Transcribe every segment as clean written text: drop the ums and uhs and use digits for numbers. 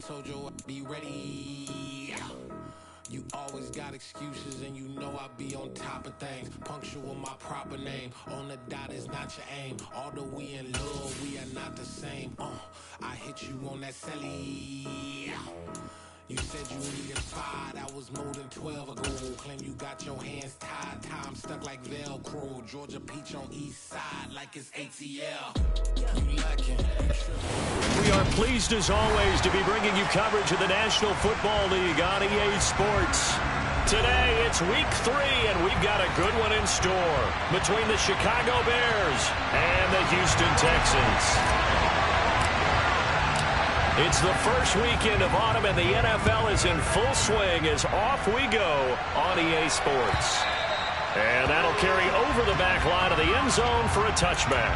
told you I'd be ready. You always got excuses and you know I be on top of things. Punctual my proper name. On the dot is not your aim. Although we in love, we are not the same. I hit you on that celly. You said you needed 5, that was more than 12 ago. Claim you got your hands tied, time stuck like Velcro. Georgia peach on east side like it's ATL. You lacking. We are pleased as always to be bringing you coverage of the National Football League on EA Sports. Today it's week 3 and we've got a good one in store between the Chicago Bears and the Houston Texans. It's the first weekend of autumn, and the NFL is in full swing as off we go on EA Sports. And that'll carry over the back line of the end zone for a touchback.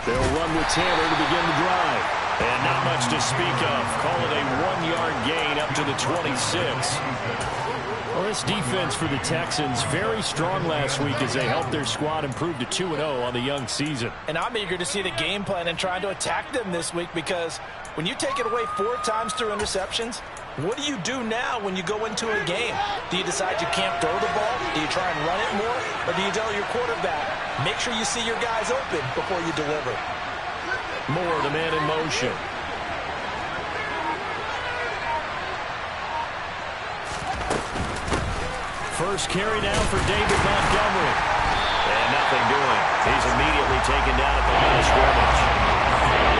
They'll run with Taylor to begin the drive. And not much to speak of. Call it a 1-yard gain up to the 26. Well, this defense for the Texans, very strong last week as they helped their squad improve to 2-0 on the young season. And I'm eager to see the game plan and trying to attack them this week, because when you take it away 4 times through interceptions, what do you do now when you go into a game? Do you decide you can't throw the ball? Do you try and run it more? Or do you tell your quarterback, make sure you see your guys open before you deliver? Moore, the man in motion. First carry now for David Montgomery. And nothing doing. He's immediately taken down at the line of scrimmage.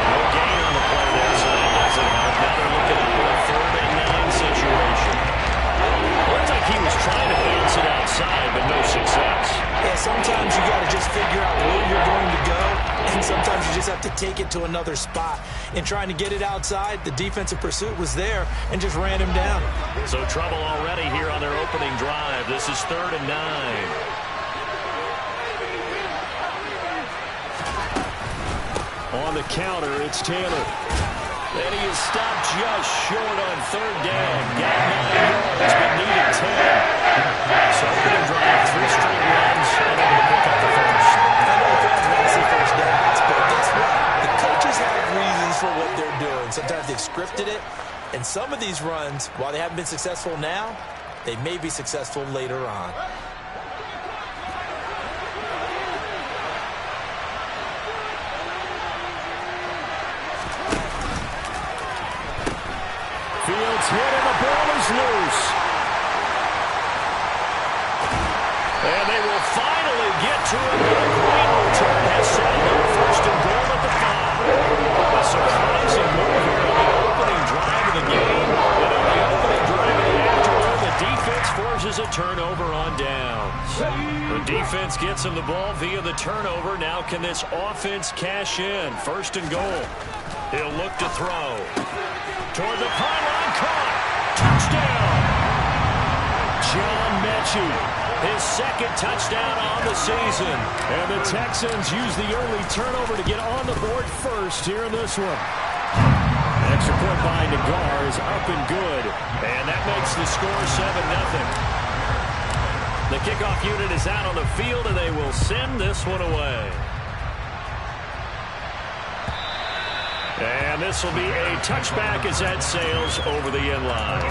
No gain on the play there, so that doesn't help. Now they're looking at a 3rd and 9 situation. Looks like he was trying to bounce it outside, but no success. Yeah, sometimes you got to just figure out where you're going to go, and sometimes you just have to take it to another spot. In trying to get it outside, the defensive pursuit was there and just ran him down. So trouble already here on their opening drive. This is 3rd and 9. On the counter, it's Taylor. And he is stopped just short on 3rd down. Got 9 yards, but needed 10. So we're going to drive 3 straight runs and able to pick up the first. I know the fans want to see first downs, but guess what? The coaches have reasons for what they're doing. Sometimes they've scripted it, and some of these runs, while they haven't been successful now, they may be successful later on. Fields hit and the ball is loose. And they will finally get to it. The great return has set another 1st and goal at the 5. A surprising move here on the opening drive of the game. And on the opening drive of the afternoon, the defense forces a turnover on downs. The defense gets him the ball via the turnover. Now can this offense cash in? 1st and goal. He'll look to throw. Toward the pylon, caught. Touchdown. John Mechie, his 2nd touchdown on the season. And the Texans use the early turnover to get on the board first here in this one. Extra point by Nagar is up and good. And that makes the score 7-0. The kickoff unit is out on the field, and they will send this one away. And this will be a touchback as that sails over the end line.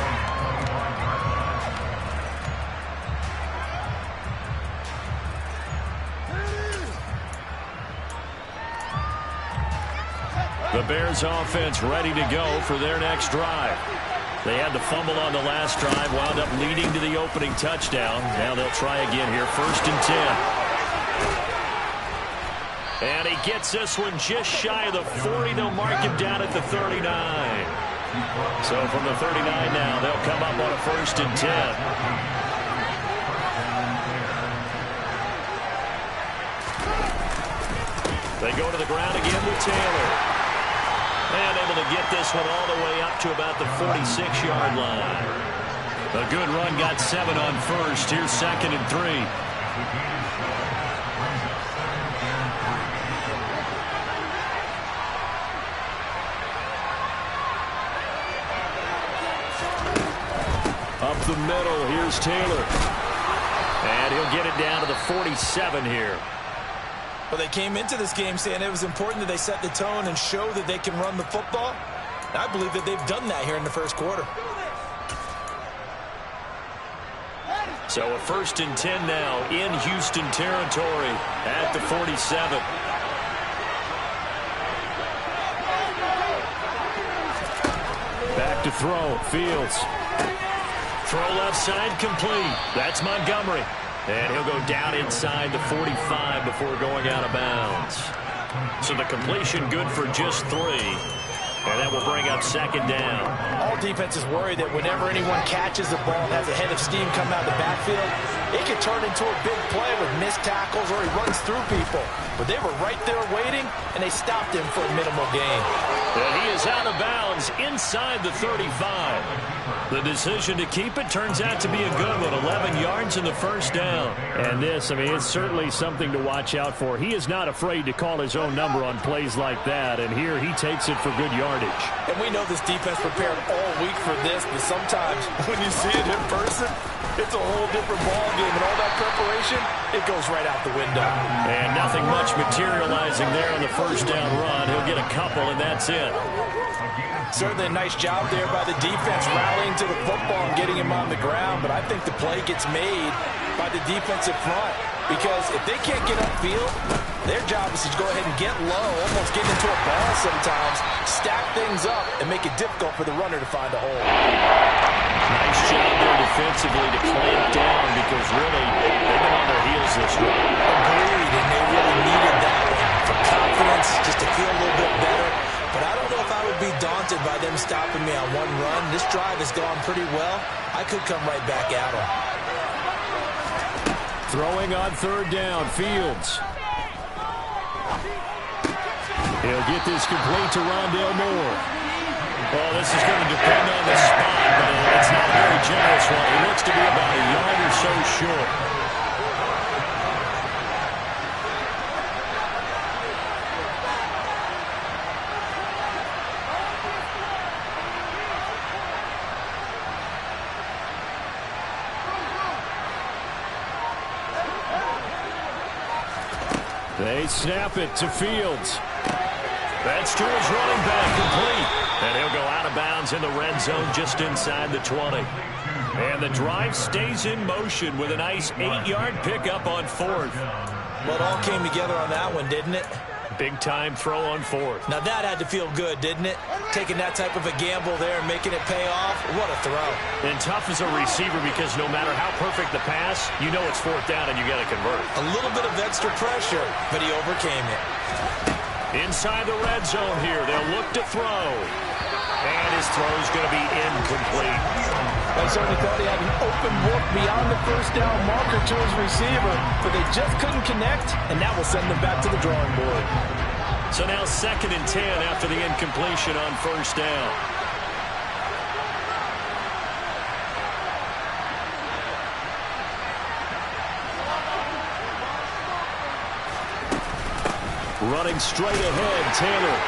The Bears offense ready to go for their next drive. They had the fumble on the last drive, wound up leading to the opening touchdown. Now they'll try again here, 1st and 10. And he gets this one just shy of the 40. They'll mark him down at the 39. So from the 39 now, they'll come up on a 1st and 10. They go to the ground again with Taylor. And able to get this one all the way up to about the 46-yard line. A good run, got 7 on first. Here's 2nd and 3. Up the middle, here's Taylor. And he'll get it down to the 47 here. Well, they came into this game saying it was important that they set the tone and show that they can run the football. And I believe that they've done that here in the first quarter. So a 1st and 10 now in Houston territory at the 47. Back to throw, Fields. Throw left side complete. That's Montgomery. And he'll go down inside the 45 before going out of bounds. So the completion good for just 3. And that will bring up 2nd down. All defenses worry that whenever anyone catches the ball and has a head of steam coming out of the backfield, it can turn into a big play with missed tackles or he runs through people. But they were right there waiting, and they stopped him for a minimal gain. And he is out of bounds inside the 35. The decision to keep it turns out to be a good one. 11 yards in the first down. And this, I mean, it's certainly something to watch out for. He is not afraid to call his own number on plays like that. And here he takes it for good yardage. And we know this defense prepared all week for this, but sometimes when you see it in person, it's a whole different ball game. And all that preparation, it goes right out the window. And nothing much materializing there on the first down run. He'll get a couple, and that's it. Certainly a nice job there by the defense rallying to the football and getting him on the ground, but I think the play gets made by the defensive front because if they can't get upfield, their job is to go ahead and get low, almost get into a ball sometimes, stack things up, and make it difficult for the runner to find a hole. Nice job there defensively to clamp down because really they've been on their heels this week. Agreed, and they really needed that one for confidence, just to feel a little bit better. But I don't know if I would be daunted by them stopping me on one run. This drive has gone pretty well. I could come right back at them. Throwing on 3rd down, Fields. He'll get this complete to Rondale Moore. Well, this is going to depend on the spot, but it's not a very generous one. He looks to be about a yard or so short. They snap it to Fields. That's to his running back, complete. And he'll go out of bounds in the red zone just inside the 20. And the drive stays in motion with a nice 8-yard pickup on 4th. Well, it all came together on that one, didn't it? Big-time throw on 4th. Now that had to feel good, didn't it? Taking that type of a gamble there and making it pay off. What a throw. And tough as a receiver because no matter how perfect the pass, you know it's 4th down and you got to convert. A little bit of extra pressure, but he overcame it. Inside the red zone here, they'll look to throw. And his throw's going to be incomplete. I certainly thought he had an open look beyond the first down marker to his receiver, but they just couldn't connect, and that will send them back to the drawing board. So now 2nd and 10 after the incompletion on 1st down. Running straight ahead, Taylor.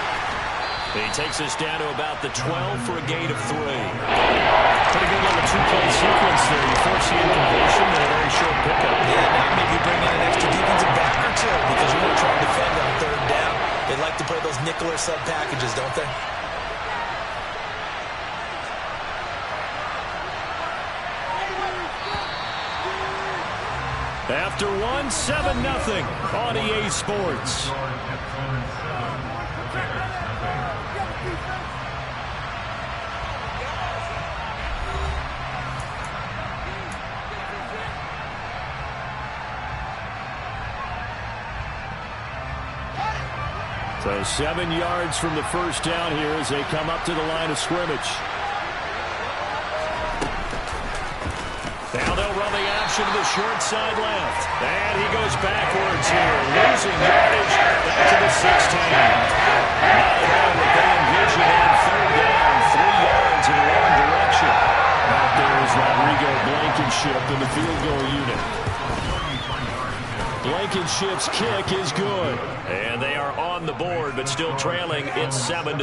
He takes us down to about the 12 for a gain of 3. Pretty good little 2-play sequence there. You force the incompletion and a very short pickup. Yeah, now maybe bring in an extra defensive back or two because you want to try to defend on 3rd down. They like to play those nickel or sub packages, don't they? After 7-0 on EA Sports. So 7 yards from the first down here as they come up to the line of scrimmage. Now they'll run the option motion to the short side left. And he goes backwards here, losing yardage back to the 16. Not at all what they envisioned on third down, 3 yards in the wrong direction. Out there is Rodrigo Blankenship in the field goal unit. Blankenship's kick is good. And they are on the board, but still trailing. It's 7-3.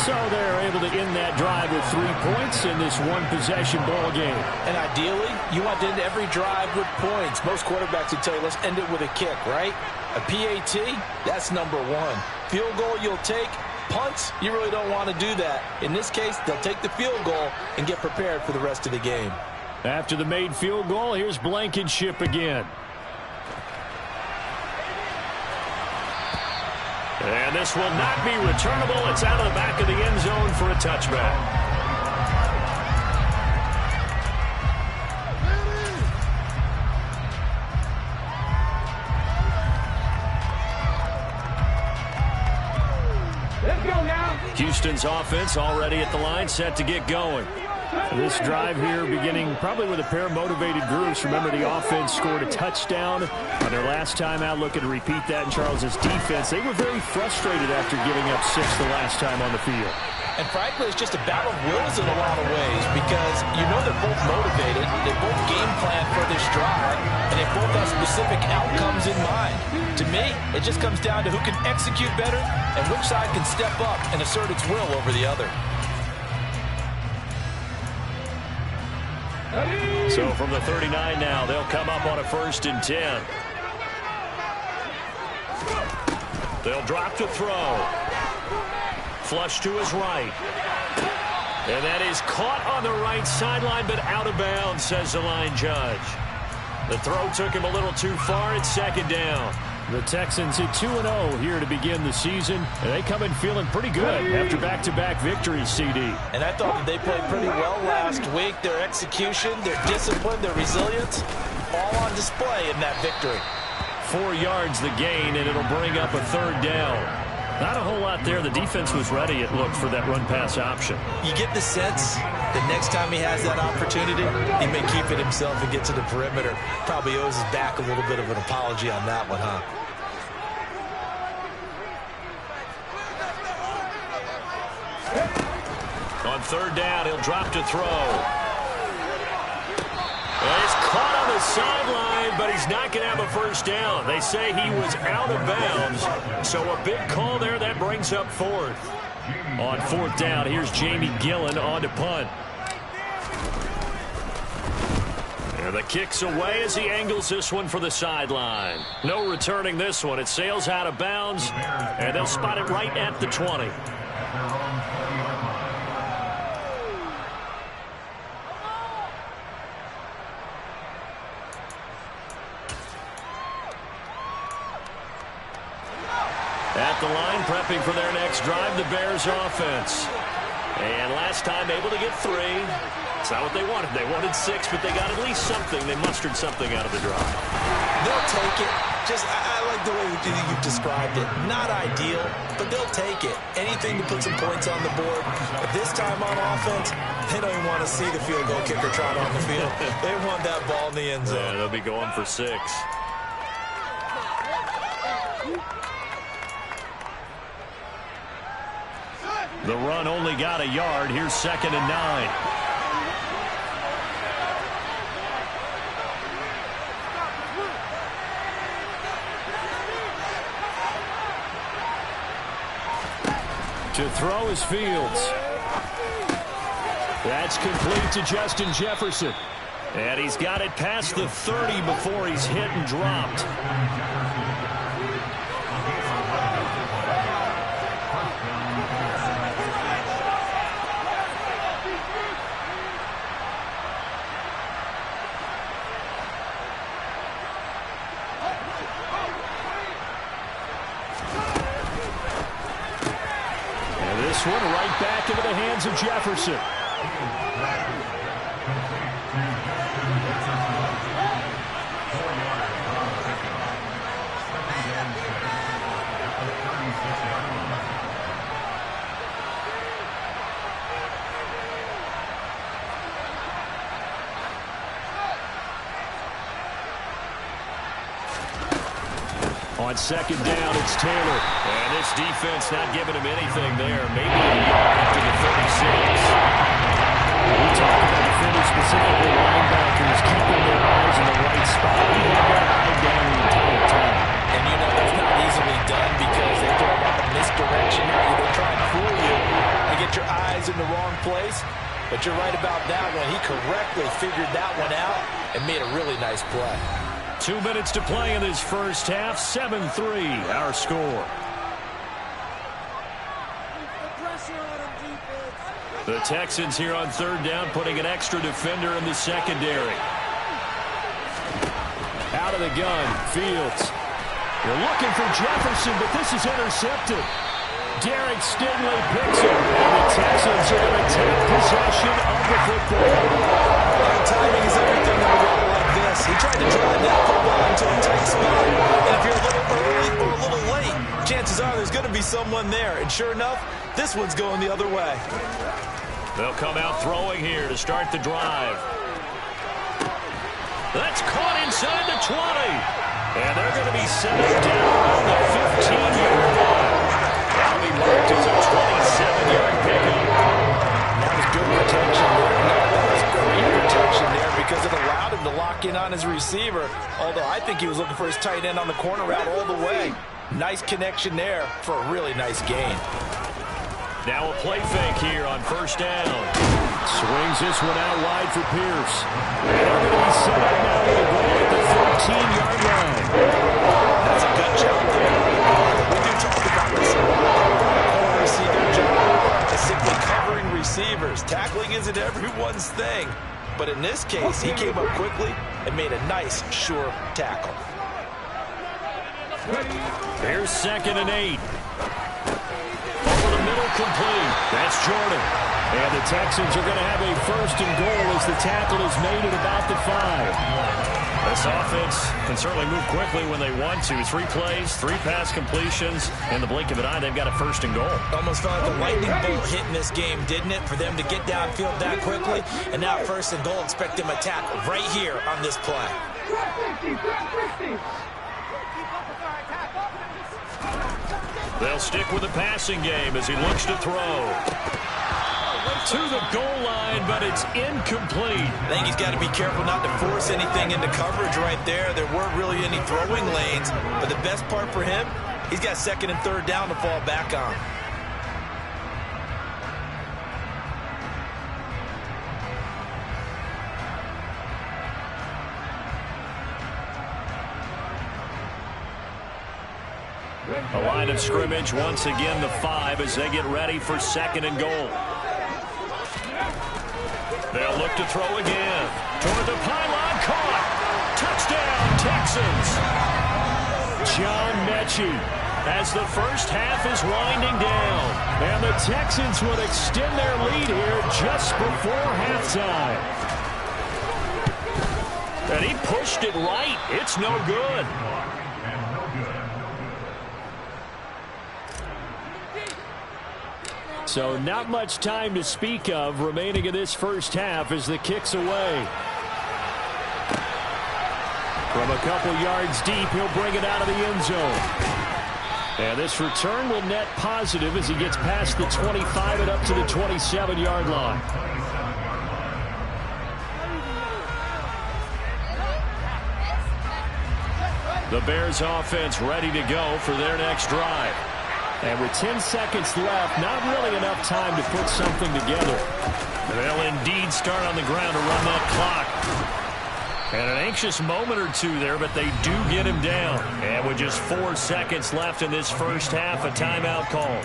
So they're able to end that drive with 3 points in this one-possession ball game. And ideally, you want to end every drive with points. Most quarterbacks would tell you, let's end it with a kick, right? A PAT, that's number 1. Field goal you'll take. Punts, you really don't want to do that. In this case, they'll take the field goal and get prepared for the rest of the game. After the made field goal, here's Blankenship again. And this will not be returnable. It's out of the back of the end zone for a touchback. Let's go now. Houston's offense already at the line, set to get going. This drive here beginning probably with a pair of motivated groups. Remember, the offense scored a touchdown on their last time out. Looking to repeat that in Charles' defense. They were very frustrated after giving up 6 the last time on the field. And frankly, it's just a battle of wills in a lot of ways because you know they're both motivated. They both game plan for this drive, and they both have specific outcomes in mind. To me, it just comes down to who can execute better and which side can step up and assert its will over the other. So from the 39 now, they'll come up on a 1st and 10. They'll drop to throw. Flush to his right. And that is caught on the right sideline, but out of bounds, says the line judge. The throw took him a little too far. It's 2nd down. The Texans hit 2-0 here to begin the season, and they come in feeling pretty good after back-to-back victories, CD. And I thought that they played pretty well last week. Their execution, their discipline, their resilience, all on display in that victory. 4 yards the gain, and it'll bring up a 3rd down. Not a whole lot there. The defense was ready, it looked, for that run-pass option. You get the sense that next time he has that opportunity, he may keep it himself and get to the perimeter. Probably owes his back a little bit of an apology on that one, huh? On 3rd down, he'll drop to throw. And he's caught on the sideline, but he's not going to have a 1st down. They say he was out of bounds, so a big call there. That brings up 4th. On 4th down, here's Jamie Gillen on to punt. And the kick's away as he angles this one for the sideline. No returning this one. It sails out of bounds, and they'll spot it right at the 20. At the line, prepping for their next drive, the Bears offense. And last time able to get 3. It's not what they wanted. They wanted 6, but they got at least something. They mustered something out of the drive. They'll take it. I like the way you've described it. Not ideal, but they'll take it. Anything to put some points on the board. But this time on offense, they don't even want to see the field goal kicker trot on the field. They want that ball in the end zone. Yeah, they'll be going for 6. The run only got a yard. Here's 2nd and 9. To throw is Fields. That's complete to Justin Jefferson. And he's got it past the 30 before he's hit and dropped. This one right back into the hands of Jefferson. On second down, it's Taylor. And this defense not giving him anything there. Maybe a yard up to the 36. We talk about defenders, specifically linebackers, keeping their eyes in the right spot. He had that eye down the entire time. And you know that's not easily done because they throw a lot of misdirection at you. They try and fool you and get your eyes in the wrong place. But you're right about that one. He correctly figured that one out and made a really nice play. 2 minutes to play in this first half. 7-3, our score. The Texans here on third down, putting an extra defender in the secondary. Out of the gun, Fields. They're looking for Jefferson, but this is intercepted. Derek Stingley picks it, and the Texans are going to take possession of the football. Timing is everything in a role like this. He tried to drive that football into a tight spot, and if you're a little early or a little late, chances are there's going to be someone there. And sure enough, this one's going the other way. They'll come out throwing here to start the drive. That's caught inside the 20. And they're going to be set up down on the 15-yard line. That'll be marked as a 27-yard pickup. That was good protection there. No, that was great protection there because it allowed him to lock in on his receiver. Although I think he was looking for his tight end on the corner route all the way. Nice connection there for a really nice gain. Now a play fake here on first down. Swings this one out wide for Pierce. And they're going to be set up now with a goal at the 13-yard line. That's a good job there. We do talk about this a lot. Corners see their job as simply covering receivers. Tackling isn't everyone's thing. But in this case, he came up quickly and made a nice, sure tackle. Here's 2nd and 8. Over the middle, complete. That's Jordan. And the Texans are going to have a 1st and goal as the tackle is made at about the 5. This offense can certainly move quickly when they want to. 3 plays, 3 pass completions. In the blink of an eye, they've got a 1st and goal. Almost felt like a lightning bolt hit in this game, didn't it? For them to get downfield that quickly. And now 1st and goal, expect them to tackle right here on this play. They'll stick with the passing game as he looks to throw. To the goal line, but it's incomplete. I think he's got to be careful not to force anything into coverage right there. There weren't really any throwing lanes, but the best part for him, he's got 2nd and 3rd down to fall back on. A line of scrimmage once again, the 5 as they get ready for 2nd and goal. They'll look to throw again. Toward the pylon, caught. Touchdown, Texans. John Mechie as the first half is winding down. And the Texans would extend their lead here just before halftime. And he pushed it right. It's no good. So not much time to speak of remaining in this first half as the kick's away. From a couple yards deep, he'll bring it out of the end zone. And this return will net positive as he gets past the 25 and up to the 27-yard line. The Bears offense ready to go for their next drive. And with 10 seconds left, not really enough time to put something together. They'll indeed start on the ground to run that clock. And an anxious moment or two there, but they do get him down. And with just 4 seconds left in this first half, a timeout call.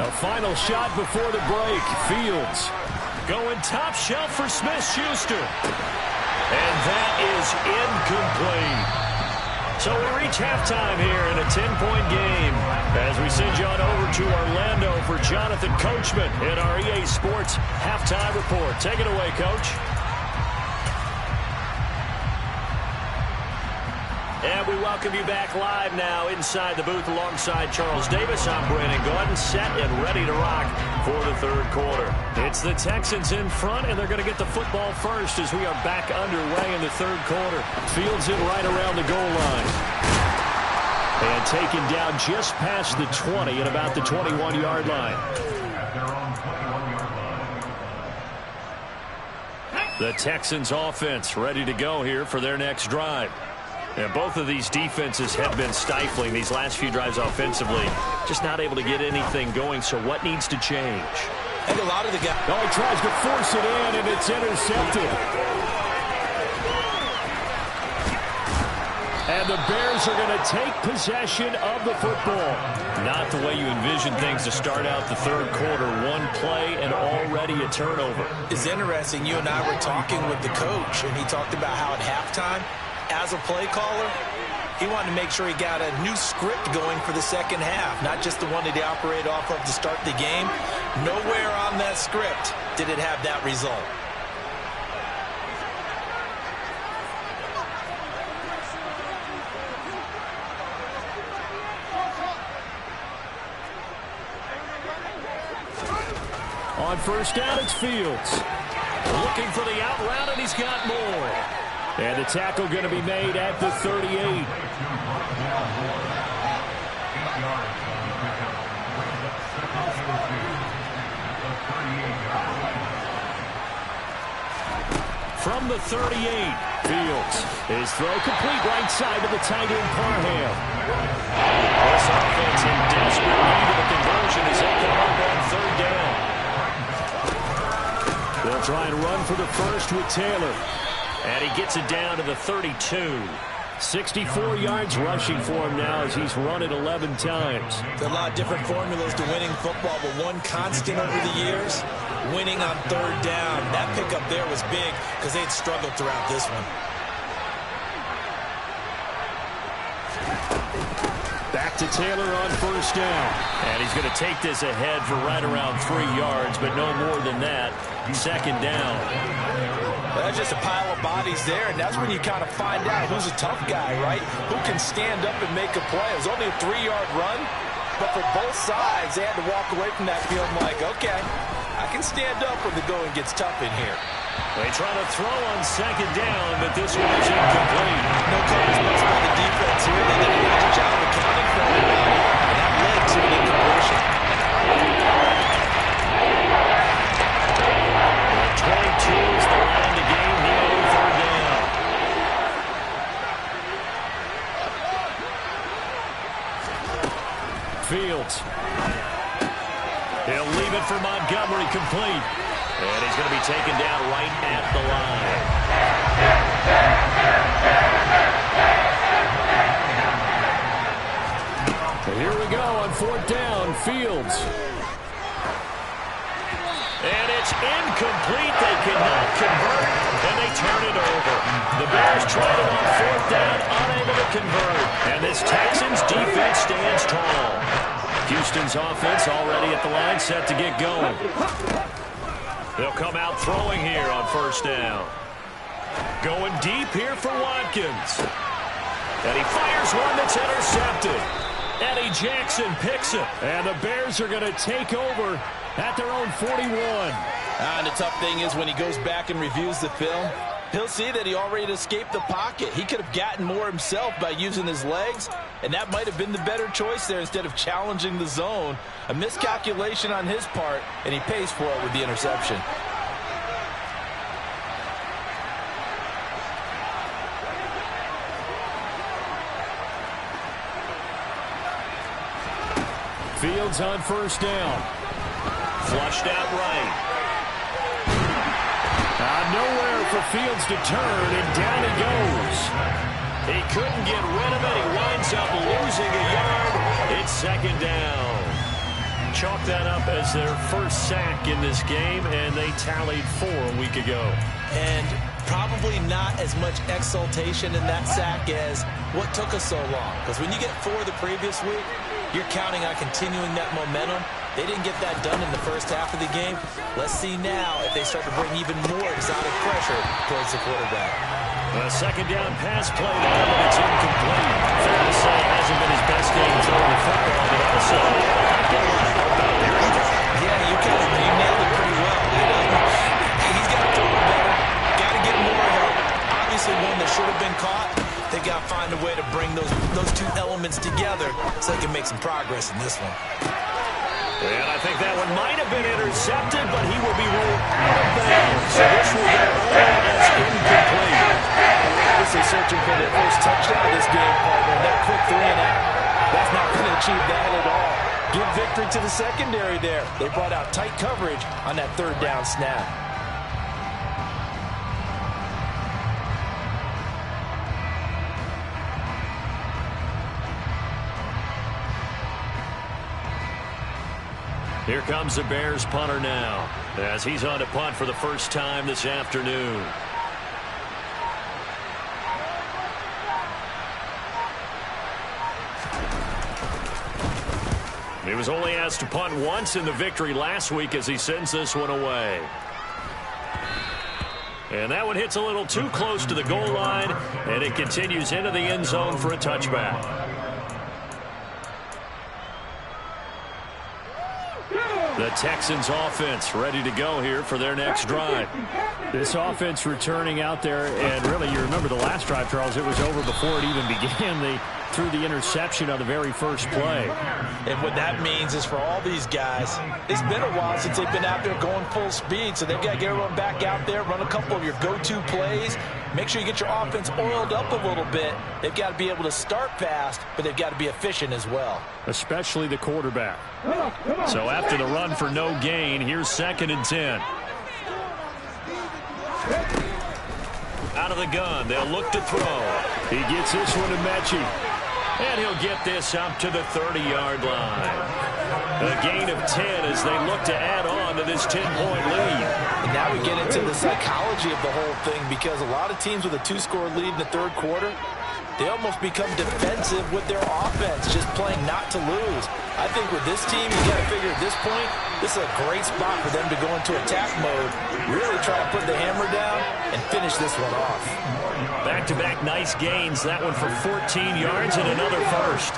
A final shot before the break. Fields going top shelf for Smith-Schuster. And that is incomplete. So we reach halftime here in a 10-point game as we send you on over to Orlando for Jonathan Coachman in our EA Sports Halftime Report. Take it away, Coach. And we welcome you back live now inside the booth alongside Charles Davis. I'm Brandon Gordon, set and ready to rock for the third quarter. It's the Texans in front, and they're going to get the football first as we are back underway in the third quarter. Fields in right around the goal line. And taken down just past the 20 at about the 21-yard line. The Texans offense ready to go here for their next drive. And both of these defenses have been stifling these last few drives offensively. Just not able to get anything going, so what needs to change? I think a lot of the guys... Oh, he tries to force it in, and it's intercepted. And the Bears are going to take possession of the football. Not the way you envision things to start out the third quarter. One play and already a turnover. It's interesting. You and I were talking with the coach, and he talked about how at halftime, as a play caller, he wanted to make sure he got a new script going for the second half, not just the one that he operated off of to start the game. Nowhere on that script did it have that result. On first down, it's Fields. Looking for the out route, and he's got more. And the tackle going to be made at the 38. From the 38, Fields. His throw complete right side to the tight end, Parham. This offense in desperate need of a conversion as they come up on third down. They'll try and run for the first with Taylor. And he gets it down to the 32. 64 yards rushing for him now as he's run it 11 times. There are a lot of different formulas to winning football, but one constant over the years, winning on third down. That pickup there was big because they had struggled throughout this one. Back to Taylor on first down. And he's going to take this ahead for right around 3 yards, but no more than that. Second down. Well, that's just a pile of bodies there, and that's when you kind of find out who's a tough guy, right? Who can stand up and make a play. It was only a 3-yard run, but for both sides, they had to walk away from that field like, okay, I can stand up when the going gets tough in here. They try to throw on second down, but this one is incomplete. No coverage missed by the defense here. They did a nice job accounting for it, and that led to an incompletion. 22 is the line to gain here on third down. Fields. He'll leave it for Montgomery complete. And he's going to be taken down right at the line. Here we go on fourth down. Fields. And it's incomplete. They cannot convert, and they turn it over. The Bears tried it on fourth down, unable to convert. And this Texans defense stands tall. Houston's offense already at the line, set to get going. They'll come out throwing here on first down. Going deep here for Watkins. And he fires one that's intercepted. Eddie Jackson picks it. And the Bears are going to take over at their own 41. And the tough thing is when he goes back and reviews the film, he'll see that he already escaped the pocket. He could have gotten more himself by using his legs, and that might have been the better choice there instead of challenging the zone. A miscalculation on his part, and he pays for it with the interception. Fields on first down. Flushed out right. Nowhere for Fields to turn, and down he goes. He couldn't get rid of it. He winds up losing a yard. It's second down. Chalk that up as their first sack in this game, and they tallied 4 a week ago. And probably not as much exultation in that sack as what took us so long. Because when you get 4 the previous week, you're counting on continuing that momentum. They didn't get that done in the first half of the game. Let's see now if they start to bring even more exotic pressure towards the quarterback. A second down pass play there, but it's incomplete. Fair to say, it hasn't been his best game throwing the football, but also not been a lot of help out there either. Yeah, you nailed it pretty well. He's got to throw it better. Got to get more help. Obviously, one that should have been caught. They got to find a way to bring those two elements together so they can make some progress in this one. And I think that one might have been intercepted, but he will be ruled out of bounds. So this will go as incomplete. Obviously searching for their first touchdown of this game, partner. That quick 3-and-out, that's not going to achieve that at all. Give victory to the secondary there. They brought out tight coverage on that third down snap. Here comes the Bears punter now, as he's on to punt for the first time this afternoon. He was only asked to punt once in the victory last week as he sends this one away. And that one hits a little too close to the goal line, and it continues into the end zone for a touchback. The Texans offense ready to go here for their next drive. This offense returning out there, and really, you remember the last drive, Charles, it was over before it even began. They threw the interception on the very first play. And what that means is for all these guys, it's been a while since they've been out there going full speed, so they've got to get everyone back out there, run a couple of your go-to plays, make sure you get your offense oiled up a little bit. They've got to be able to start fast, but they've got to be efficient as well. Especially the quarterback. So after the run for no gain, here's 2nd and 10. Out of the gun, they'll look to throw. He gets this one to Mechie. And he'll get this up to the 30-yard line. A gain of 10 as they look to add on to this 10-point lead. And now we get into the psychology of the whole thing, because a lot of teams with a 2-score lead in the third quarter, they almost become defensive with their offense, just playing not to lose. I think with this team, you got to figure at this point, this is a great spot for them to go into attack mode, really try to put the hammer down and finish this one off. Back-to-back nice gains. That one for 14 yards and another first.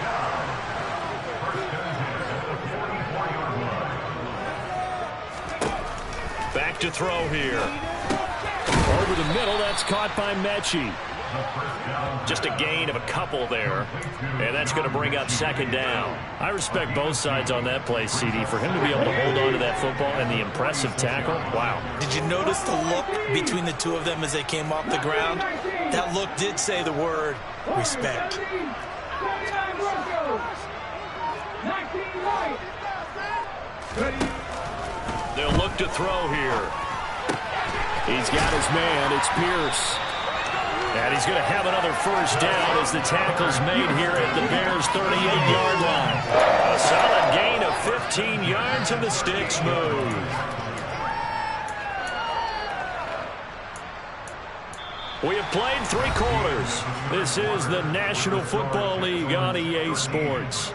Back to throw here. Over the middle, that's caught by Mechie. Just a gain of a couple there, and that's going to bring up 2nd down. I respect both sides on that play, CD. For him to be able to hold on to that football and the impressive tackle, wow. Did you notice the look between the two of them as they came off the ground? That look did say the word respect. They'll look to throw here. He's got his man. It's Pierce. And he's going to have another first down as the tackle's made here at the Bears' 38-yard line. A solid gain of 15 yards and the sticks move. We have played 3 quarters. This is the National Football League on EA Sports.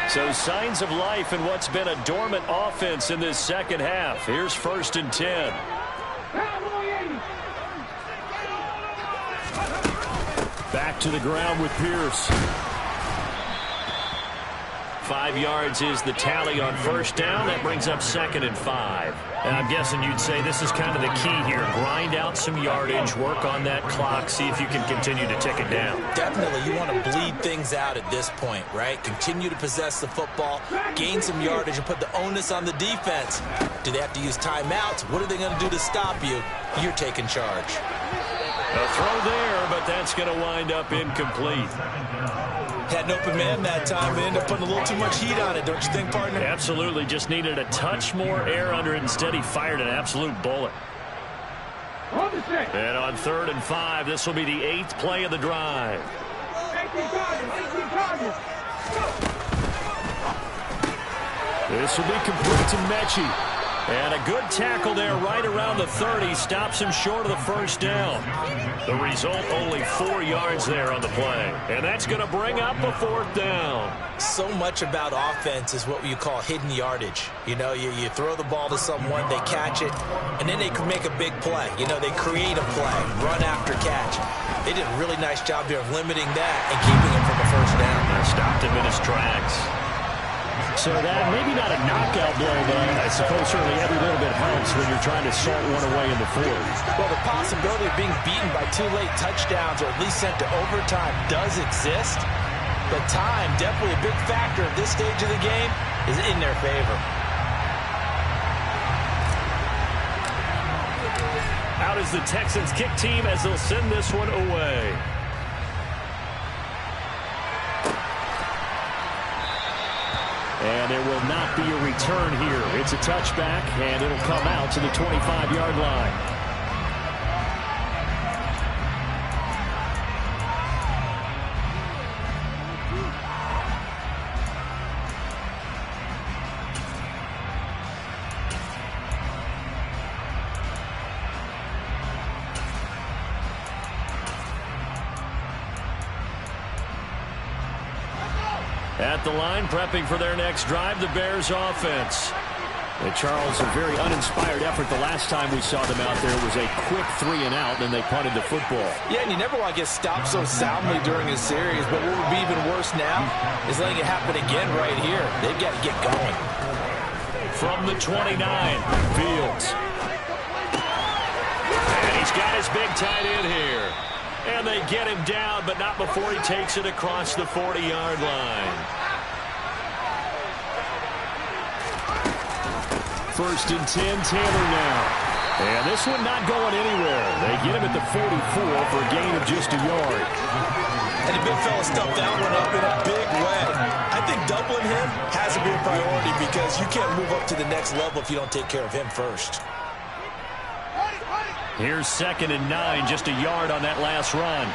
So signs of life in what's been a dormant offense in this second half. Here's 1st and 10. Back to the ground with Pierce. 5 yards is the tally on first down. That brings up 2nd and 5. And I'm guessing you'd say this is kind of the key here. Grind out some yardage, work on that clock, see if you can continue to tick it down. Definitely, you want to bleed things out at this point, right? Continue to possess the football, gain some yardage, and put the onus on the defense. Do they have to use timeouts? What are they going to do to stop you? You're taking charge. A throw there, but that's going to wind up incomplete. Had an open man that time. They ended up putting a little too much heat on it, don't you think, partner? Absolutely. Just needed a touch more air under it. Instead, he fired an absolute bullet. And on 3rd and 5, this will be the 8th play of the drive. This will be complete to Mechie. And a good tackle there right around the 30. Stops him short of the first down. The result, only 4 yards there on the play. And that's going to bring up a 4th down. So much about offense is what you call hidden yardage. You know, you throw the ball to someone, they catch it, and then they can make a big play. You know, they create a play, run after catch. They did a really nice job here of limiting that and keeping him from a first down. They stopped him in his tracks. So that maybe not a knockout blow, but I suppose certainly every little bit helps when you're trying to salt one away in the 4th. Well, the possibility of being beaten by 2 late touchdowns or at least sent to overtime does exist. But time, definitely a big factor at this stage of the game, is in their favor. Out is the Texans kick team as they'll send this one away. And there will not be a return here. It's a touchback, and it'll come out to the 25-yard line. At the line, prepping for their next drive, the Bears offense. And Charles, a very uninspired effort the last time we saw them out there. It was a quick 3 and out, and they punted the football. Yeah, and you never want to get stopped so soundly during a series, but what would be even worse now is letting it happen again right here. They've got to get going. From the 29, Fields. And he's got his big tight end here. And they get him down, but not before he takes it across the 40-yard line. First and 10, Taylor now. And this one not going anywhere. They get him at the 44 for a gain of just a yard. And the big fella stuffed that one up in a big way. I think doubling him has to be a priority because you can't move up to the next level if you don't take care of him first. Here's 2nd and 9, just a yard on that last run.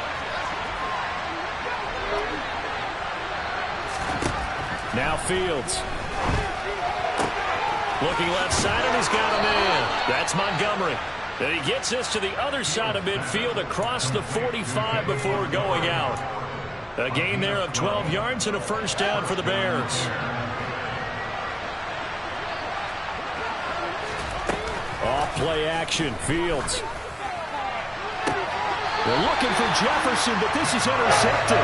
Now Fields. Looking left side, and he's got him in. That's Montgomery. And he gets this to the other side of midfield across the 45 before going out. A gain there of 12 yards and a first down for the Bears. Off play action, Fields. They're looking for Jefferson, but this is intercepted.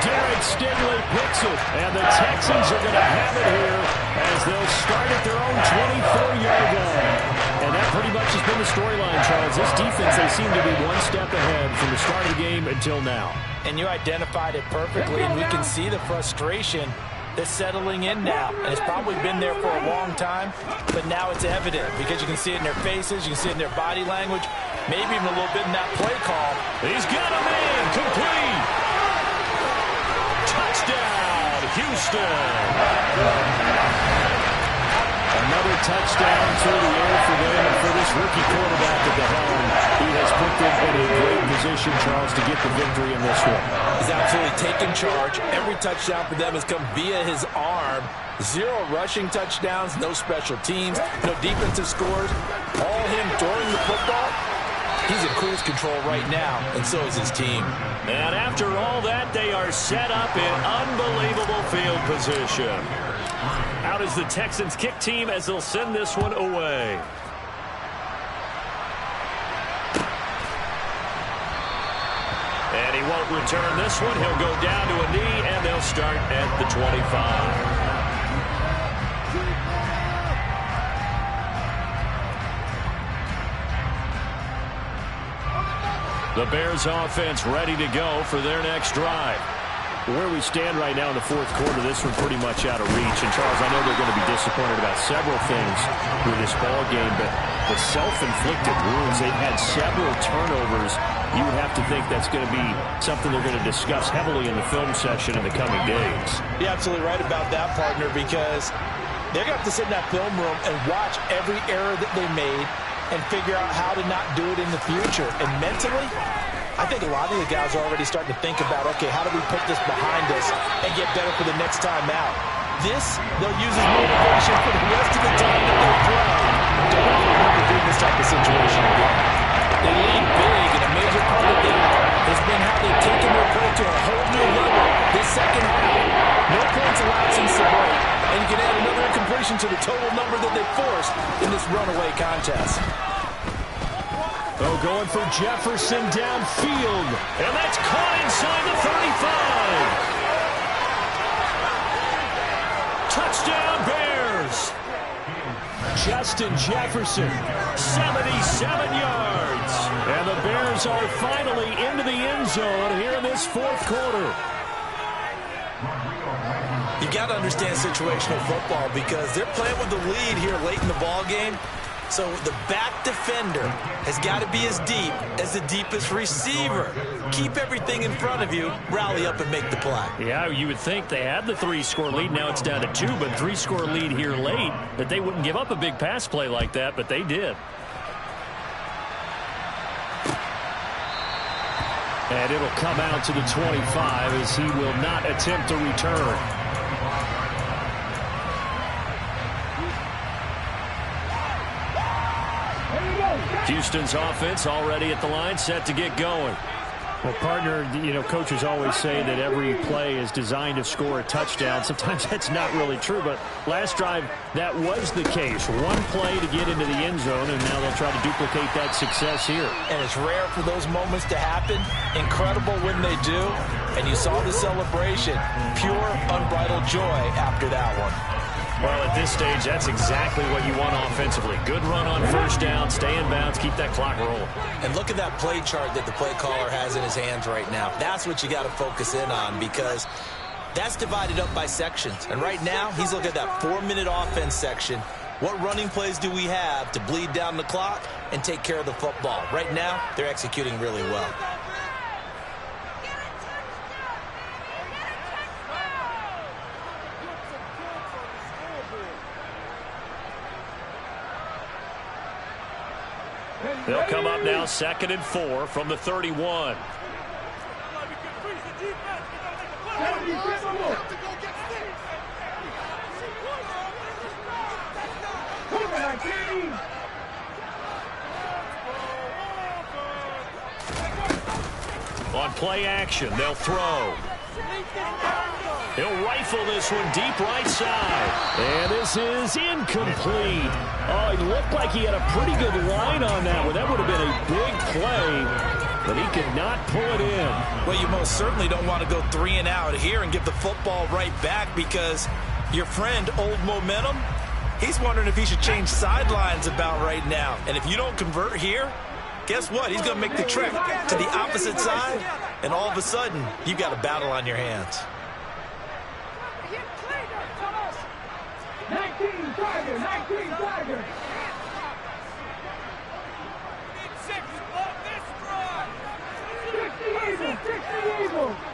Derek Stingley picks it, and the Texans are going to have it here as they'll start at their own 24-yard line. And that pretty much has been the storyline, Charles. This defense, they seem to be one step ahead from the start of the game until now. And you identified it perfectly, and we can see the frustration that's settling in now. And it's probably been there for a long time, but now it's evident because you can see it in their faces, you can see it in their body language, maybe even a little bit in that play call. He's got him in, complete. Touchdown, Houston. Another touchdown through the air for them, and for this rookie quarterback at the helm, he has put them in a great position, Charles, to get the victory in this one. He's absolutely taken charge. Every touchdown for them has come via his arm. 0 rushing touchdowns, no special teams, no defensive scores. All him throwing the football. He's in cruise control right now, and so is his team. And after all that, they are set up in unbelievable field position. Out is the Texans kick team as they'll send this one away. And he won't return this one. He'll go down to a knee, and they'll start at the 25. The Bears offense ready to go for their next drive. Where we stand right now in the 4th quarter, this one pretty much out of reach. And, Charles, I know they're going to be disappointed about several things with this ball game, but the self-inflicted wounds, they've had several turnovers. You would have to think that's going to be something they're going to discuss heavily in the film session in the coming days. You're absolutely right about that, partner, because they're going to have to sit in that film room and watch every error that they made and figure out how to not do it in the future. And mentally, I think a lot of the guys are already starting to think about, okay, how do we put this behind us and get better for the next time out? This, they'll use as motivation for the rest of the time that they play. Don't ever do this type of situation again. They lead big, and a major part of that has been how they've taken their play to a whole new level this second half. No points allowed since the break, and you can add another incompletion to the total number that they forced in this runaway contest. Oh, going for Jefferson downfield, and that's caught inside the 35. Touchdown, Bears. Justin Jefferson, 77 yards. And the Bears are finally into the end zone here in this fourth quarter. You got to understand situational football because they're playing with the lead here late in the ball game. So the back defender has got to be as deep as the deepest receiver. Keep everything in front of you, rally up and make the play. Yeah, you would think they had the 3-score lead. Now it's down to 2, but 3-score lead here late, that they wouldn't give up a big pass play like that, but they did. And it'll come out to the 25 as he will not attempt to return. Houston's offense already at the line, set to get going. Well, partner, you know, coaches always say that every play is designed to score a touchdown. Sometimes that's not really true, but last drive, that was the case. One play to get into the end zone, and now they'll try to duplicate that success here. And it's rare for those moments to happen. Incredible when they do. And you saw the celebration. Pure, unbridled joy after that one. Well, at this stage, that's exactly what you want offensively. Good run on first down, stay in bounds, keep that clock rolling. And look at that play chart that the play caller has in his hands right now. That's what you got to focus in on because that's divided up by sections. And right now, he's looking at that 4-minute offense section. What running plays do we have to bleed down the clock and take care of the football? Right now, they're executing really well. They'll come up now 2nd and 4 from the 31. On play action, they'll throw. He'll rifle this one deep right side. And this is incomplete. Oh, it looked like he had a pretty good line on that one. That would have been a big play, but he could not pull it in. Well, you most certainly don't want to go 3 and out here and give the football right back because your friend, Old Momentum, he's wondering if he should change sidelines about right now. And if you don't convert here, guess what? He's going to make the trek to the opposite side, and all of a sudden, you've got a battle on your hands. 19 Tiger, 19 Tiger.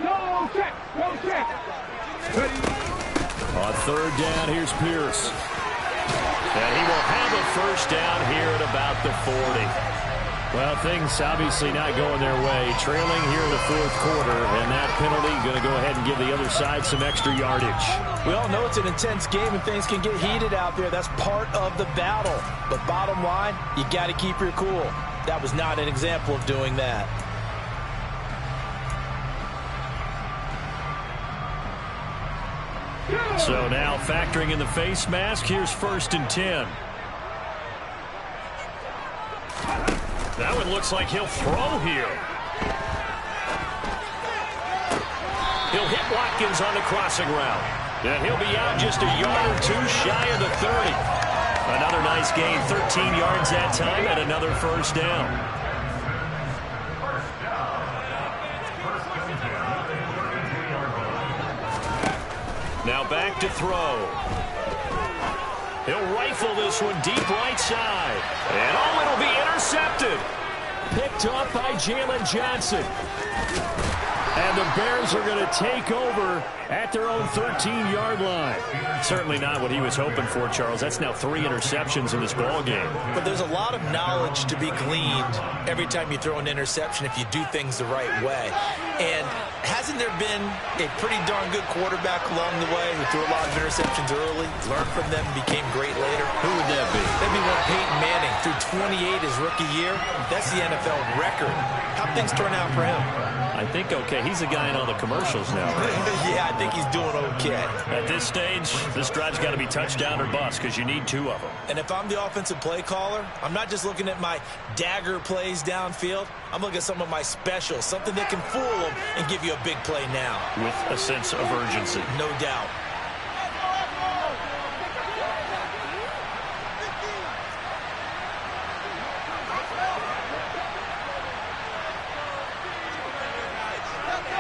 No check, no check. On 3rd down, here's Pierce. And he will have a first down here at about the 40. Well, things obviously not going their way. Trailing here in the 4th quarter, and that penalty going to go ahead and give the other side some extra yardage. We all know it's an intense game and things can get heated out there. That's part of the battle. But bottom line, you got to keep your cool. That was not an example of doing that. So now factoring in the face mask, here's 1st and 10. That one looks like he'll throw here. He'll hit Watkins on the crossing route. And he'll be out just a yard or 2 shy of the 30. Another nice gain, 13 yards that time, and another first down. Now back to throw. He'll rifle this one deep right side. And oh, it'll be intercepted. Picked off by Jalen Johnson. And the Bears are going to take over at their own 13-yard line. Certainly not what he was hoping for, Charles. That's now 3 interceptions in this ball game. But there's a lot of knowledge to be gleaned every time you throw an interception if you do things the right way. And hasn't there been a pretty darn good quarterback along the way who threw a lot of interceptions early, learned from them, and became great later? Who would that be? That'd be one Peyton Manning. Threw 28 his rookie year. That's the NFL record. How'd things turn out for him? I think okay. He's a guy in all the commercials now. Yeah, I think he's doing okay. At this stage, this drive's got to be touchdown or bust because you need 2 of them. And if I'm the offensive play caller, I'm not just looking at my dagger plays downfield. I'm looking at some of my specials, something that can fool them and give you a big play now. With a sense of urgency. No doubt.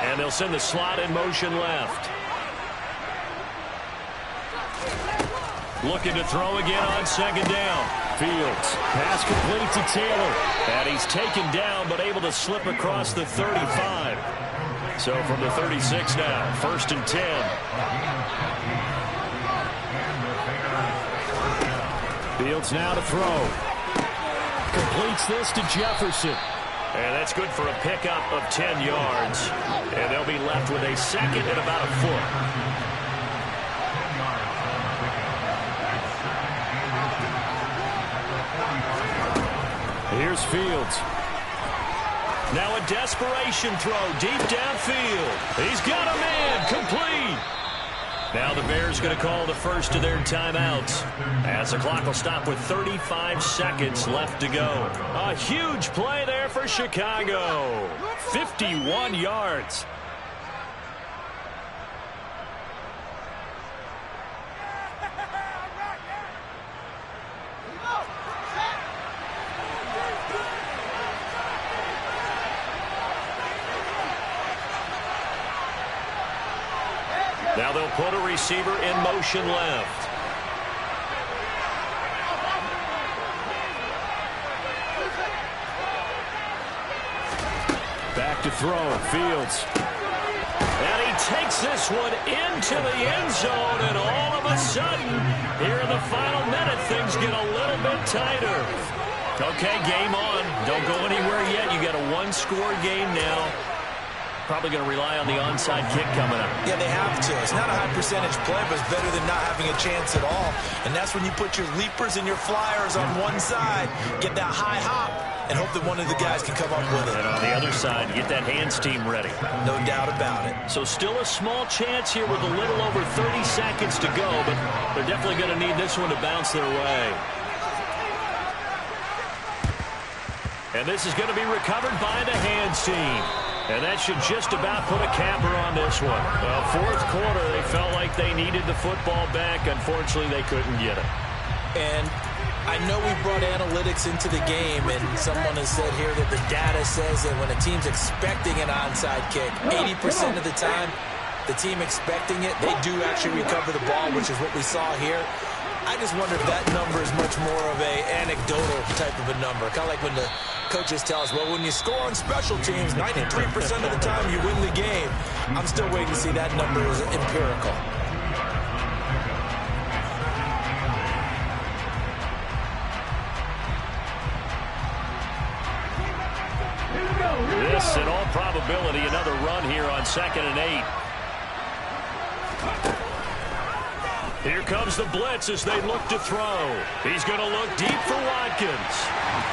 And they'll send the slot in motion left. Looking to throw again on 2nd down. Fields. Pass complete to Taylor. And he's taken down but able to slip across the 35. So from the 36 now, 1st and 10. Fields now to throw. Completes this to Jefferson. And that's good for a pickup of 10 yards. And they'll be left with a 2nd and about a foot. Here's Fields. Now a desperation throw deep downfield. He's got a man complete. Now the Bears going to call the first of their timeouts as the clock will stop with 35 seconds left to go. A huge play there for Chicago. 51 yards. Now they'll put a receiver in motion left. Back to throw. Fields. And he takes this one into the end zone, and all of a sudden, here in the final minute, things get a little bit tighter. Okay, game on. Don't go anywhere yet. You got a 1-score game now. Probably going to rely on the onside kick coming up. Yeah, they have to. It's not a high percentage play, but it's better than not having a chance at all. And that's when you put your leapers and your flyers on one side, get that high hop, and hope that one of the guys can come up with it. And on the other side, get that hands team ready. No doubt about it. So still a small chance here with a little over 30 seconds to go, but they're definitely going to need this one to bounce their way. And this is going to be recovered by the hands team. And that should just about put a capper on this one. Well, 4th quarter, they felt like they needed the football back. Unfortunately, they couldn't get it. And I know we brought analytics into the game, and someone has said here that the data says that when a team's expecting an onside kick, 80% of the time, the team expecting it, they do actually recover the ball, which is what we saw here. I just wonder if that number is much more of a anecdotal type of a number. Kind of like when the coaches tell us, well, when you score on special teams, 93% of the time you win the game. I'm still waiting to see that number is empirical. This, in all probability, another run here on 2nd and 8. Here comes the blitz as they look to throw. He's going to look deep for Watkins.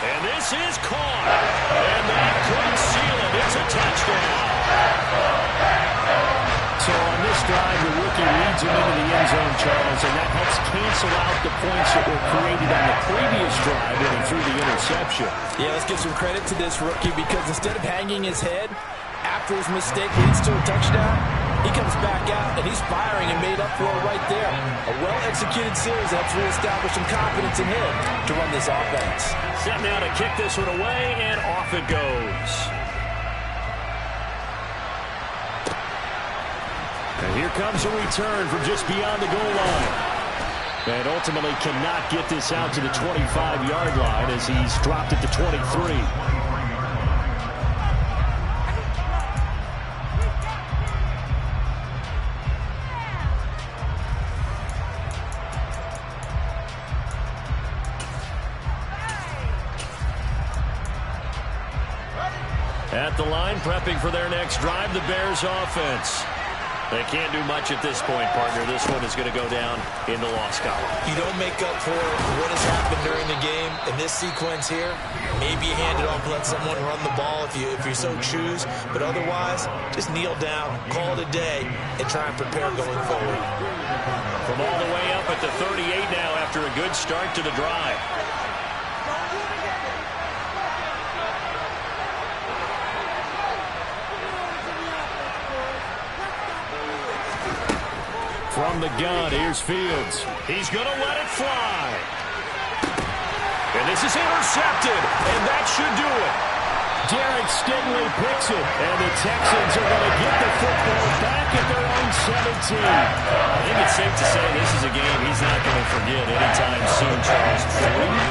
And this is caught. And that could seal it. It's a touchdown. So on this drive, the rookie leads him into the end zone, Charles, and that helps cancel out the points that were created on the previous drive when he threw the interception. Yeah, let's give some credit to this rookie because instead of hanging his head after his mistake leads to a touchdown, he comes back out and he's firing and made up for it right there. A well-executed series helps reestablish some confidence in him to run this offense. Set now to kick this one away, and off it goes. And here comes a return from just beyond the goal line. And ultimately cannot get this out to the 25-yard line as he's dropped it to 23. At the line, prepping for their next drive, the Bears offense. They can't do much at this point, partner. This one is going to go down in the loss column. You don't make up for what has happened during the game in this sequence here. Maybe you hand it off and let someone run the ball if you so choose. But otherwise, just kneel down, call it a day, and try and prepare going forward. From all the way up at the 38 now after a good start to the drive. From the gun, here's Fields. He's going to let it fly. And this is intercepted, and that should do it. Derek Stingley picks it, and the Texans are going to get the football back at their own 17. I think it's safe to say this is a game he's not going to forget anytime soon, Charles.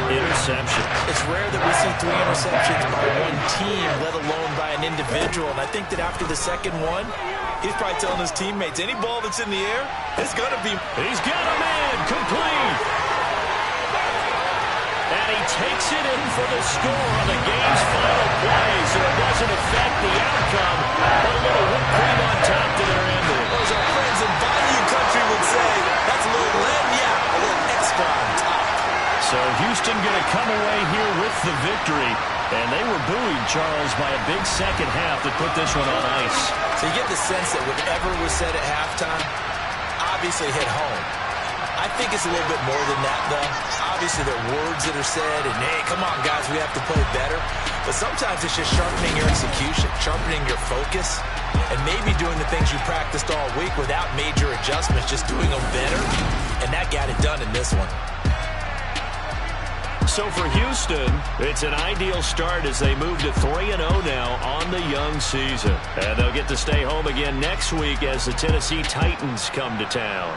3 interceptions. It's rare that we see 3 interceptions by one team, let alone by an individual. And I think that after the second one, he's probably telling his teammates, any ball that's in the air, it's going to be... He's got a man, complete. And he takes it in for the score on the game's final play, so it doesn't affect the outcome. But a little whipped cream on top to their ending. As our friends in Bayou Country would say, that's a little lagniappe, a little extra on top. So Houston going to come away here with the victory. And they were buoyed, Charles, by a big second half that put this one on ice. So you get the sense that whatever was said at halftime obviously hit home. I think it's a little bit more than that, though. Obviously, there are words that are said, and, hey, come on, guys, we have to play better. But sometimes it's just sharpening your execution, sharpening your focus, and maybe doing the things you practiced all week without major adjustments, just doing them better. And that got it done in this one. So for Houston, it's an ideal start as they move to 3-0 now on the young season. And they'll get to stay home again next week as the Tennessee Titans come to town.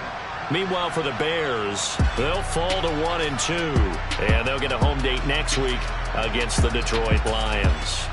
Meanwhile, for the Bears, they'll fall to 1-2, and they'll get a home date next week against the Detroit Lions.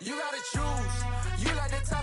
You gotta choose. You like the type